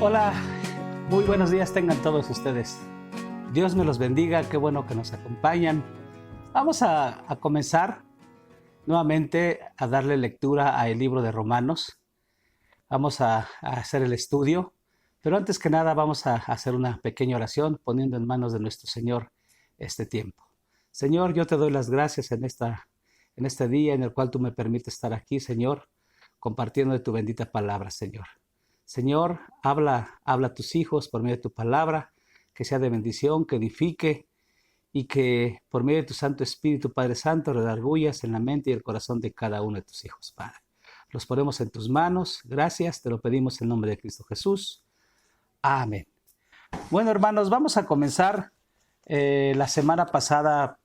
Hola, muy buenos días tengan todos ustedes. Dios me los bendiga, qué bueno que nos acompañan. Vamos a comenzar nuevamente a darle lectura al libro de Romanos. Vamos a hacer el estudio, pero antes que nada vamos a hacer una pequeña oración poniendo en manos de nuestro Señor este tiempo. Señor, yo te doy las gracias en este día en el cual tú me permites estar aquí, Señor, compartiendo de tu bendita palabra, Señor. Señor, habla a tus hijos por medio de tu palabra, que sea de bendición, que edifique y que por medio de tu Santo Espíritu, Padre Santo, redargullas en la mente y el corazón de cada uno de tus hijos, Padre. Los ponemos en tus manos. Gracias, te lo pedimos en nombre de Cristo Jesús. Amén. Bueno, hermanos, vamos a comenzar. La semana pasada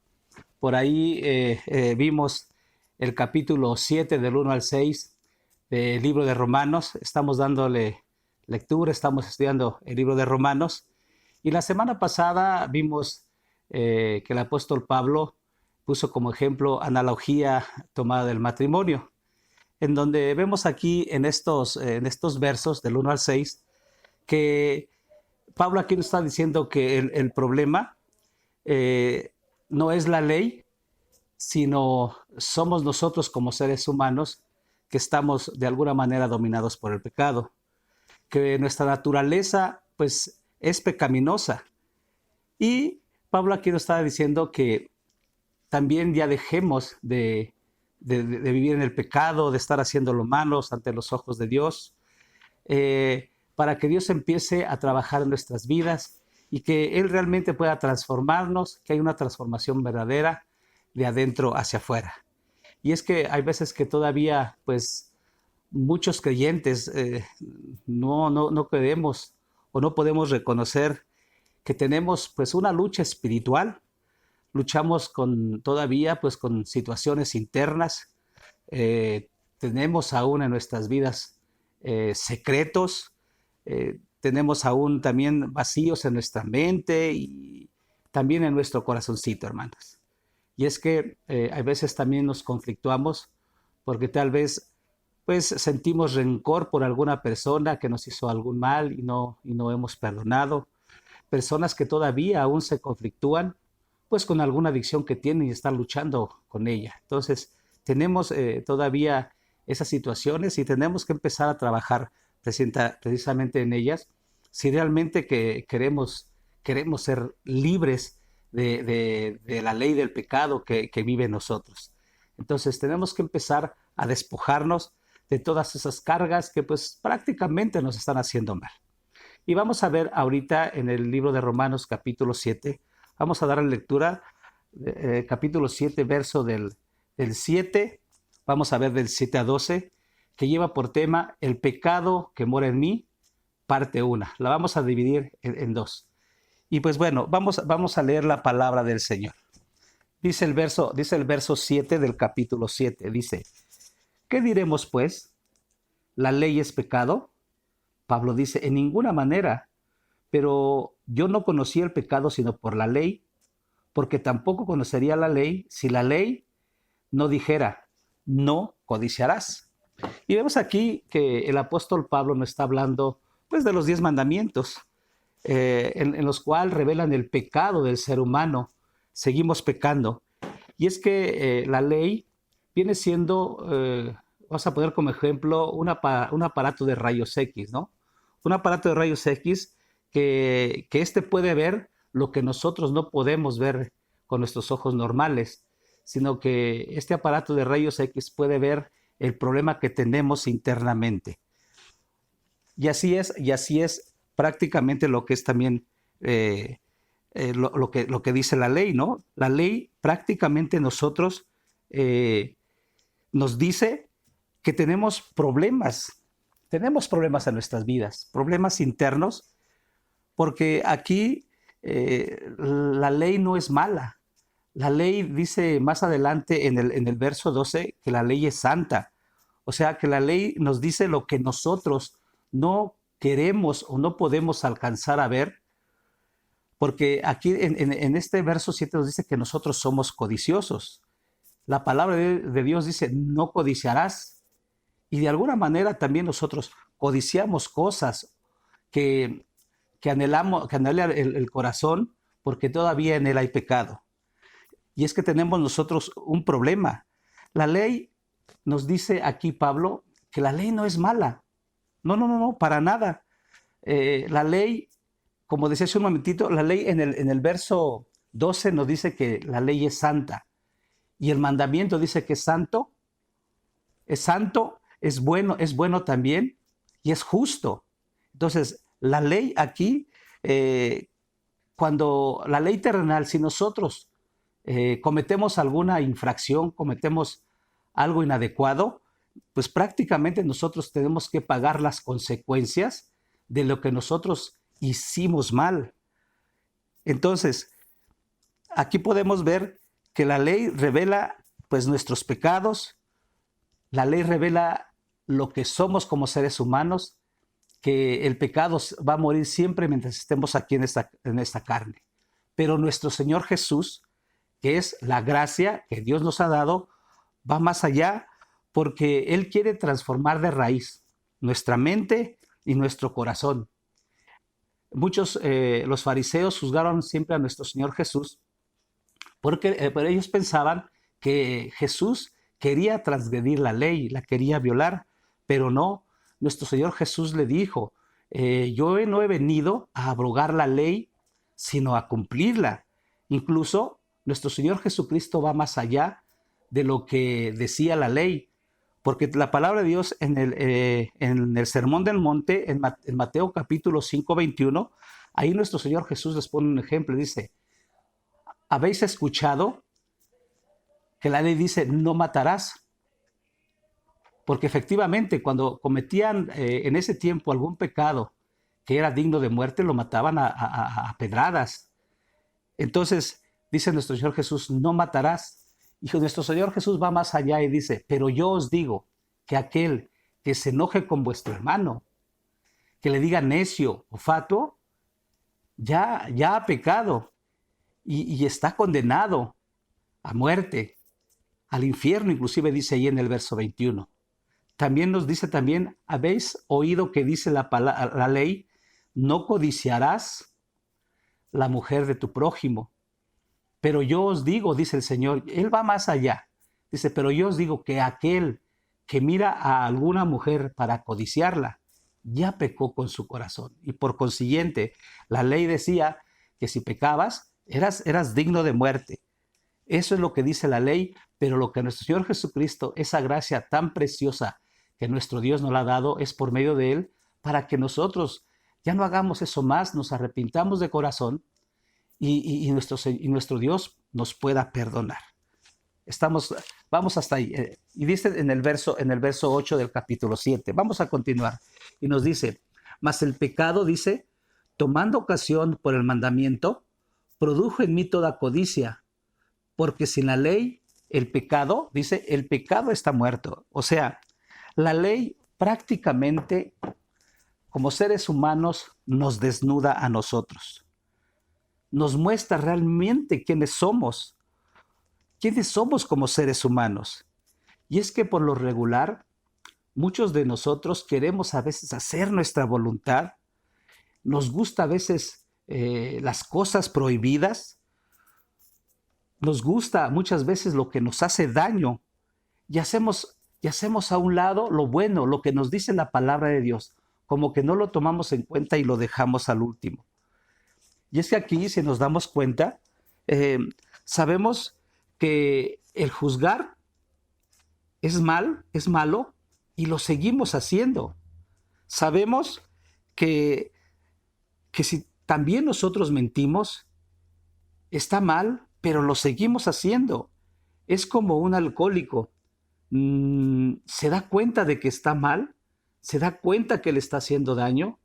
por ahí vimos el capítulo 7 del 1 al 6 del libro de Romanos. Estamos dándole lectura, estamos estudiando el libro de Romanos. Y la semana pasada vimos que el apóstol Pablo puso como ejemplo analogía tomada del matrimonio, en donde vemos aquí en estos versos del 1 al 6 que Pablo aquí nos está diciendo que el problema no es la ley, sino somos nosotros como seres humanos que estamos de alguna manera dominados por el pecado, que nuestra naturaleza pues es pecaminosa. Y Pablo aquí nos está diciendo que también ya dejemos de vivir en el pecado, de estar haciendo lo malo ante los ojos de Dios, para que Dios empiece a trabajar en nuestras vidas y que Él realmente pueda transformarnos, que hay una transformación verdadera de adentro hacia afuera. Y es que hay veces que todavía, pues, muchos creyentes no queremos o no podemos reconocer que tenemos, pues, una lucha espiritual. Luchamos todavía, pues, con situaciones internas. Tenemos aún en nuestras vidas secretos. Tenemos aún también vacíos en nuestra mente y también en nuestro corazoncito, hermanos. Y es que a veces también nos conflictuamos porque tal vez pues sentimos rencor por alguna persona que nos hizo algún mal y no hemos perdonado. Personas que todavía aún se conflictúan pues con alguna adicción que tienen y están luchando con ella. Entonces tenemos todavía esas situaciones y tenemos que empezar a trabajar precisamente en ellas si realmente queremos ser libres de la ley del pecado que vive en nosotros. Entonces tenemos que empezar a despojarnos de todas esas cargas que pues prácticamente nos están haciendo mal. Y vamos a ver ahorita en el libro de Romanos capítulo 7, vamos a dar la lectura, capítulo 7, verso del 7, vamos a ver del 7 a 12, que lleva por tema el pecado que mora en mí, parte 1. La vamos a dividir en dos. Y pues bueno, vamos a leer la palabra del Señor. Dice el verso 7 del capítulo 7, dice, ¿qué diremos pues? ¿La ley es pecado? Pablo dice, en ninguna manera, pero yo no conocí el pecado sino por la ley, porque tampoco conocería la ley si la ley no dijera, no codiciarás. Y vemos aquí que el apóstol Pablo nos está hablando pues de los 10 mandamientos, en los cuales revelan el pecado del ser humano. Seguimos pecando. Y es que la ley viene siendo, vamos a poner como ejemplo, un aparato de rayos X, ¿no? Un aparato de rayos X que puede ver lo que nosotros no podemos ver con nuestros ojos normales, sino que este aparato de rayos X puede ver el problema que tenemos internamente. Y así es prácticamente lo que es también lo que dice la ley, ¿no? La ley prácticamente nosotros nos dice que tenemos problemas en nuestras vidas, problemas internos, porque aquí la ley no es mala. La ley dice más adelante en el verso 12 que la ley es santa. O sea, que la ley nos dice lo que nosotros no queremos o no podemos alcanzar a ver, porque aquí en este verso 7 nos dice que nosotros somos codiciosos. La palabra de Dios dice, no codiciarás. Y de alguna manera también nosotros codiciamos cosas que, que anhela el corazón, porque todavía en él hay pecado. Y es que tenemos nosotros un problema. La ley, nos dice aquí Pablo, que la ley no es mala. No, no, no, no, para nada. La ley, como decía hace un momentito, la ley en el verso 12 nos dice que la ley es santa. Y el mandamiento dice que es santo, es bueno también y es justo. Entonces, la ley aquí, cuando la ley terrenal, si nosotros cometemos alguna infracción, cometemos algo inadecuado, pues prácticamente nosotros tenemos que pagar las consecuencias de lo que nosotros hicimos mal. Entonces, aquí podemos ver que la ley revela pues nuestros pecados, la ley revela lo que somos como seres humanos, que el pecado va a morir siempre mientras estemos aquí en esta carne. Pero nuestro Señor Jesús, que es la gracia que Dios nos ha dado, va más allá porque Él quiere transformar de raíz nuestra mente y nuestro corazón. Muchos, los fariseos juzgaron siempre a nuestro Señor Jesús porque pero ellos pensaban que Jesús quería transgredir la ley, la quería violar, pero no. Nuestro Señor Jesús le dijo, yo no he venido a abrogar la ley, sino a cumplirla. Incluso nuestro Señor Jesucristo va más allá de lo que decía la ley, porque la palabra de Dios en el Sermón del Monte, en Mateo capítulo 5, 21, ahí nuestro Señor Jesús les pone un ejemplo, dice, ¿habéis escuchado que la ley dice no matarás? Porque efectivamente cuando cometían en ese tiempo algún pecado que era digno de muerte, lo mataban a pedradas. Entonces dice nuestro Señor Jesús, no matarás. Y nuestro Señor Jesús va más allá y dice, pero yo os digo que aquel que se enoje con vuestro hermano, que le diga necio o fatuo, ya ha pecado y está condenado a muerte, al infierno, inclusive dice ahí en el verso 21. También nos dice también, habéis oído que dice la ley, no codiciarás la mujer de tu prójimo. Pero yo os digo, dice el Señor, Él va más allá. Dice, pero yo os digo que aquel que mira a alguna mujer para codiciarla, ya pecó con su corazón. Y por consiguiente, la ley decía que si pecabas, eras digno de muerte. Eso es lo que dice la ley, pero lo que nuestro Señor Jesucristo, esa gracia tan preciosa que nuestro Dios nos la ha dado, es por medio de Él, para que nosotros ya no hagamos eso más, nos arrepintamos de corazón y nuestro Dios nos pueda perdonar. Vamos hasta ahí. Y dice en el verso 8 del capítulo 7. Vamos a continuar. Y nos dice, mas el pecado, dice, tomando ocasión por el mandamiento, produjo en mí toda codicia, porque sin la ley, el pecado, dice, el pecado está muerto. O sea, la ley prácticamente, como seres humanos, nos desnuda a nosotros. Nos muestra realmente quiénes somos como seres humanos. Y es que por lo regular, muchos de nosotros queremos a veces hacer nuestra voluntad, nos gusta a veces las cosas prohibidas, nos gusta muchas veces lo que nos hace daño y hacemos a un lado lo bueno, lo que nos dice la palabra de Dios, como que no lo tomamos en cuenta y lo dejamos al último. Y es que aquí, si nos damos cuenta, sabemos que el juzgar es malo y lo seguimos haciendo. Sabemos que si también nosotros mentimos, está mal, pero lo seguimos haciendo. Es como un alcohólico. Se da cuenta de que está mal, se da cuenta que le está haciendo daño,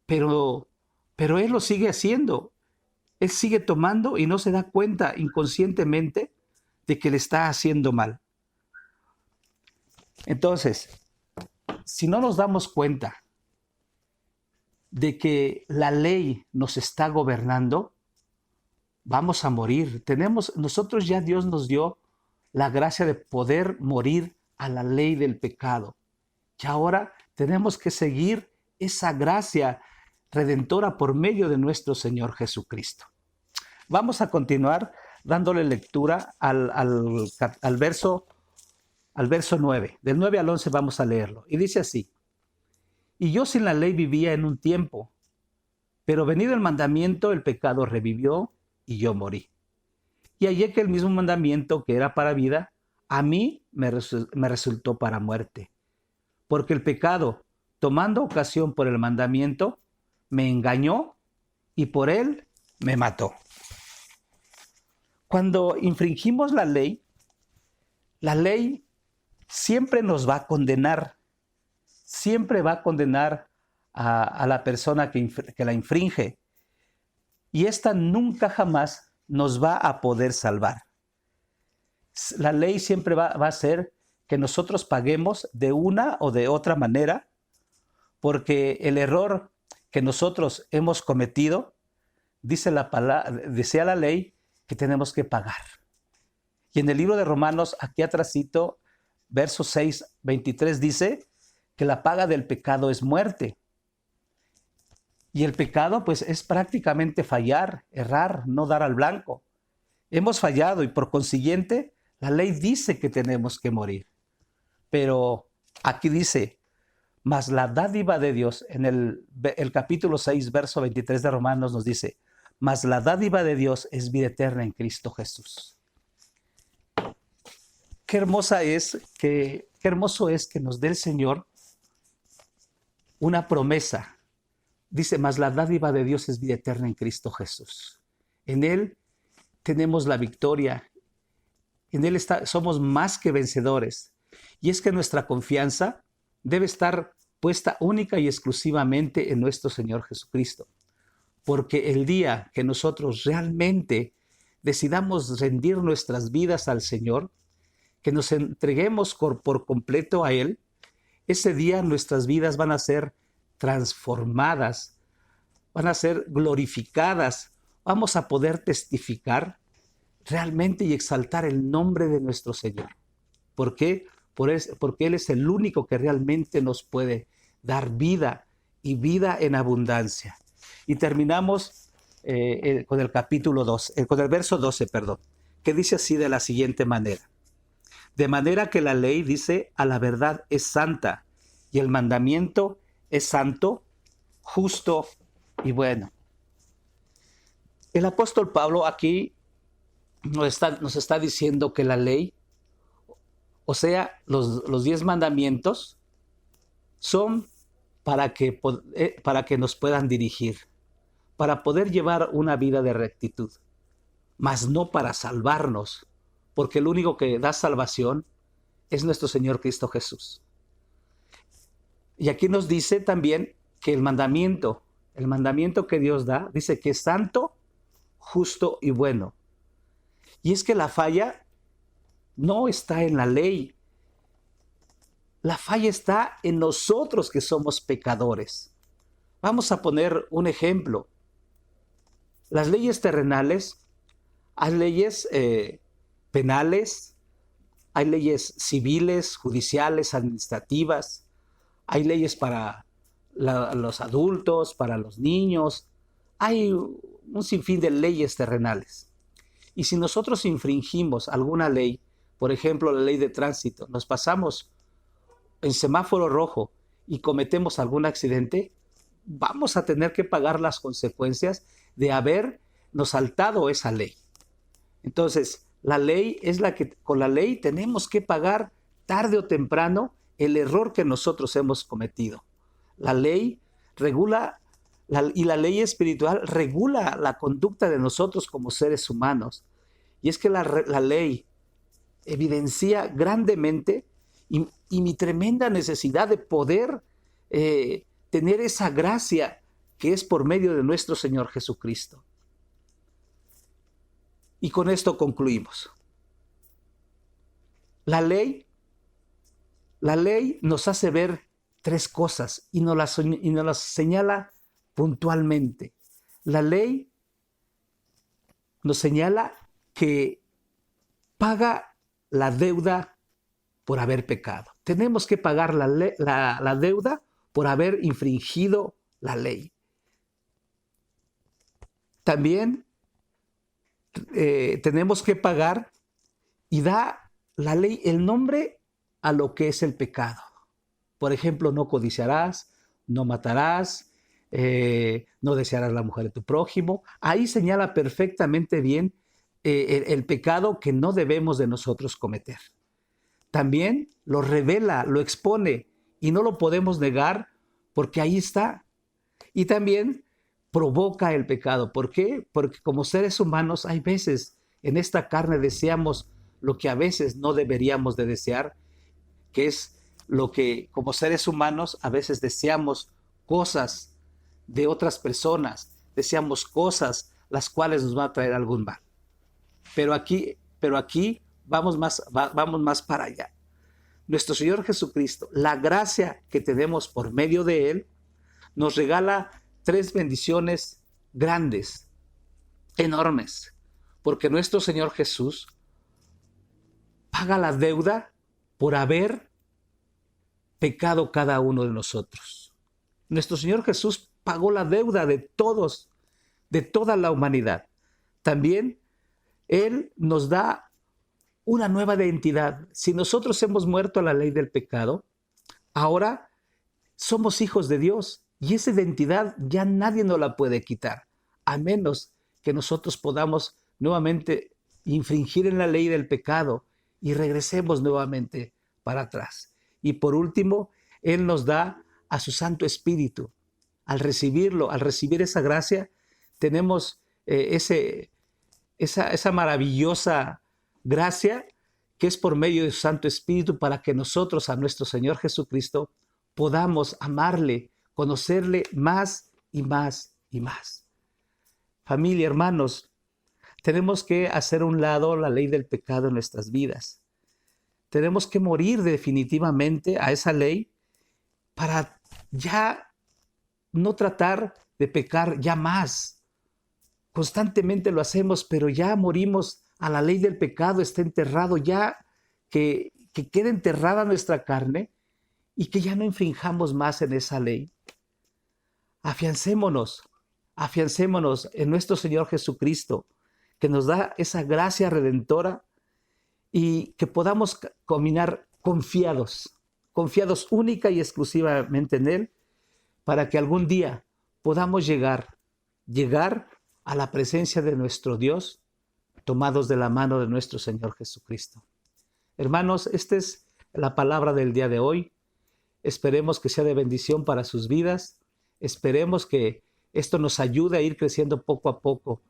pero él lo sigue haciendo. Él sigue tomando y no se da cuenta inconscientemente de que le está haciendo mal. Entonces, si no nos damos cuenta de que la ley nos está gobernando, vamos a morir. Nosotros ya Dios nos dio la gracia de poder morir a la ley del pecado. Y ahora tenemos que seguir esa gracia redentora por medio de nuestro Señor Jesucristo. Vamos a continuar dándole lectura al verso 9. Del 9 al 11 vamos a leerlo. Y dice así: Y yo sin la ley vivía en un tiempo, pero venido el mandamiento, el pecado revivió y yo morí. Y hallé que el mismo mandamiento que era para vida, a mí me resultó para muerte. Porque el pecado, tomando ocasión por el mandamiento, me engañó y por él me mató. Cuando infringimos la ley siempre nos va a condenar. Siempre va a condenar a la persona que la infringe. Y esta nunca jamás nos va a poder salvar. La ley siempre va a hacer que nosotros paguemos de una o de otra manera, porque el error que nosotros hemos cometido, decía la ley, que tenemos que pagar. Y en el libro de Romanos, aquí atrásito, verso 6, 23, dice que la paga del pecado es muerte. Y el pecado, pues, es prácticamente fallar, errar, no dar al blanco. Hemos fallado y por consiguiente, la ley dice que tenemos que morir. Pero aquí dice: mas la dádiva de Dios, en el capítulo 6, verso 23 de Romanos nos dice: mas la dádiva de Dios es vida eterna en Cristo Jesús. Qué hermoso es que nos dé el Señor una promesa. Dice: mas la dádiva de Dios es vida eterna en Cristo Jesús. En Él tenemos la victoria. En Él somos más que vencedores. Y es que nuestra confianza debe estar puesta única y exclusivamente en nuestro Señor Jesucristo. Porque el día que nosotros realmente decidamos rendir nuestras vidas al Señor, que nos entreguemos por completo a Él, ese día nuestras vidas van a ser transformadas, van a ser glorificadas, vamos a poder testificar realmente y exaltar el nombre de nuestro Señor. ¿Por qué? Porque Él es el único que realmente nos puede dar vida y vida en abundancia. Y terminamos con el capítulo 12, con el verso 12, que dice así de la siguiente manera: de manera que la ley dice: a la verdad es santa, y el mandamiento es santo, justo y bueno. El apóstol Pablo aquí nos está diciendo que la ley, o sea, los 10 mandamientos, son para que nos puedan dirigir, para poder llevar una vida de rectitud, mas no para salvarnos, porque el único que da salvación es nuestro Señor Cristo Jesús. Y aquí nos dice también que el mandamiento que Dios da, dice que es santo, justo y bueno. Y es que la falla no está en la ley. La falla está en nosotros que somos pecadores. Vamos a poner un ejemplo. Las leyes terrenales, hay leyes penales, hay leyes civiles, judiciales, administrativas, hay leyes para los adultos, para los niños, hay un sinfín de leyes terrenales. Y si nosotros infringimos alguna ley, por ejemplo la ley de tránsito, nos pasamos en semáforo rojo y cometemos algún accidente, vamos a tener que pagar las consecuencias de habernos saltado esa ley. Entonces, la ley es con la ley tenemos que pagar tarde o temprano el error que nosotros hemos cometido. La ley regula, y la ley espiritual regula la conducta de nosotros como seres humanos. Y es que la ley evidencia grandemente y mi tremenda necesidad de poder tener esa gracia que es por medio de nuestro Señor Jesucristo. Y con esto concluimos. La ley nos hace ver 3 cosas y nos las señala puntualmente. La ley nos señala que paga la deuda por haber pecado. Tenemos que pagar la deuda por haber infringido la ley. también tenemos que pagar, y da la ley el nombre a lo que es el pecado. Por ejemplo, no codiciarás, no matarás, no desearás la mujer de tu prójimo. Ahí señala perfectamente bien el pecado que no debemos de nosotros cometer. También lo revela, lo expone, y no lo podemos negar porque ahí está. Y también provoca el pecado. ¿Por qué? Porque como seres humanos hay veces en esta carne deseamos lo que a veces no deberíamos de desear, que es lo que como seres humanos a veces deseamos cosas de otras personas, deseamos cosas las cuales nos van a traer algún mal. Pero aquí vamos más para allá. Nuestro Señor Jesucristo, la gracia que tenemos por medio de Él, nos regala 3 bendiciones grandes, enormes, porque nuestro Señor Jesús paga la deuda por haber pecado cada uno de nosotros. Nuestro Señor Jesús pagó la deuda de todos, de toda la humanidad. También Él nos da una nueva identidad. Si nosotros hemos muerto a la ley del pecado, ahora somos hijos de Dios, y esa identidad ya nadie nos la puede quitar, a menos que nosotros podamos nuevamente infringir en la ley del pecado y regresemos nuevamente para atrás. Y por último, Él nos da a su Santo Espíritu. Al recibirlo, al recibir esa gracia, tenemos esa maravillosa gracia que es por medio de su Santo Espíritu, para que nosotros a nuestro Señor Jesucristo podamos amarle, conocerle más y más y más. Familia, hermanos, tenemos que hacer a un lado la ley del pecado en nuestras vidas. Tenemos que morir definitivamente a esa ley para ya no tratar de pecar ya más. Constantemente lo hacemos, pero ya morimos a la ley del pecado, está enterrado ya, que quede enterrada nuestra carne y que ya no infringamos más en esa ley. Afiancémonos en nuestro Señor Jesucristo, que nos da esa gracia redentora, y que podamos caminar confiados única y exclusivamente en Él, para que algún día podamos llegar a la presencia de nuestro Dios, tomados de la mano de nuestro Señor Jesucristo. Hermanos, esta es la palabra del día de hoy. Esperemos que sea de bendición para sus vidas. Esperemos que esto nos ayude a ir creciendo poco a poco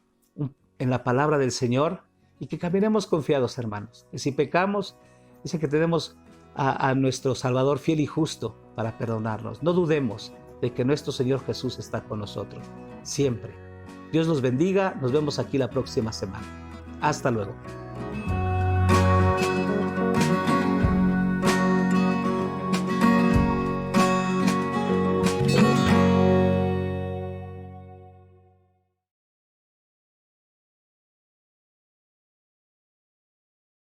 en la palabra del Señor, y que caminemos confiados, hermanos. Y si pecamos, dice que tenemos a nuestro Salvador fiel y justo para perdonarnos. No dudemos de que nuestro Señor Jesús está con nosotros siempre. Dios los bendiga. Nos vemos aquí la próxima semana. Hasta luego.